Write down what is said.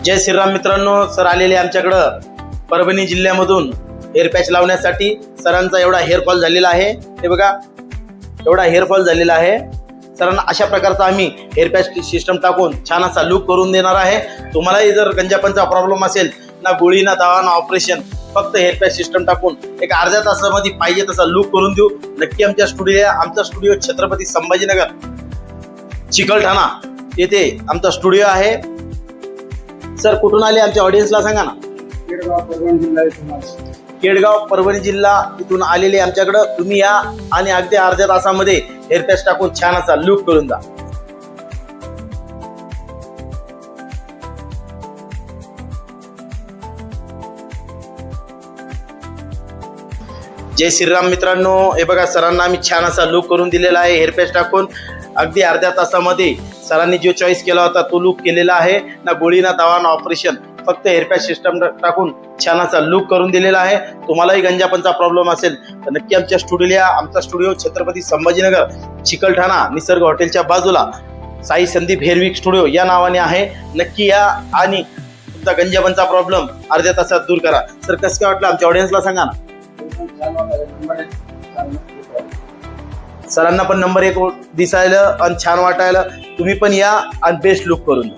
जय श्रीराम मित्रांनो, सर आलेले आमच्याकडं परभणी जिल्ह्यामधून हेअर पॅच लावण्यासाठी. सरांचा एवढा हेअरफॉल झालेला आहे, ते बघा एवढा हेअरफॉल झालेला आहे. सरांना अशा प्रकारचा आम्ही हेअर पॅच सिस्टम टाकून छान असा लुक करून देणार आहे. तुम्हालाही जर गंजापनचा प्रॉब्लेम असेल, ना गोळी ना दवा ना ऑपरेशन, फक्त हेअर पॅच सिस्टम टाकून एक अर्ध्या तासामध्ये पाहिजे तसा लुक करून देऊ. नक्की आमच्या स्टुडिओ छत्रपती संभाजीनगर चिकलठाणा येथे आमचा स्टुडिओ आहे. सर कुठून आले आमच्या ऑडियन्सला सांगा ना. केडगाव परभणी जिल्हा इथून आलेले आमच्याकडं. तुम्ही या आणि अगदी अर्ध्या तासामध्ये हेअर पॅच टाकून छान असा लुक करून द्या. जय श्रीराम मित्रांनो, हे बघा सरांना आम्ही छान असा लुक करून दिलेला आहे हेअर पॅच टाकून. अगदी अर्ध्या तासामध्ये सरांनी जो चॉईस केला होता तो लुक केलेला आहे. ना गोळी ना दवा ना ऑपरेशन, फक्त हेअर पॅच सिस्टम टाकून छान असा लुक करून दिलेला आहे. तुम्हालाही गंजापनचा प्रॉब्लेम असेल तर नक्की आमच्या स्टुडिओला. आमचा स्टुडिओ छत्रपती संभाजीनगर चिकलठाणा निसर्ग हॉटेलच्या बाजूला साई संदीप हेअरविक स्टुडिओ या नावाने आहे. नक्की या आणि तुमचा गंजापनचा प्रॉब्लेम अर्ध्या तासात दूर करा. सर कसं काय वाटलं आमच्या ऑडियन्सला सांगा ना. सरांना पण नंबर 1 दिसायला आणि छान वाटायला. तुम्ही पण या आणि बेस्ट लुक करून.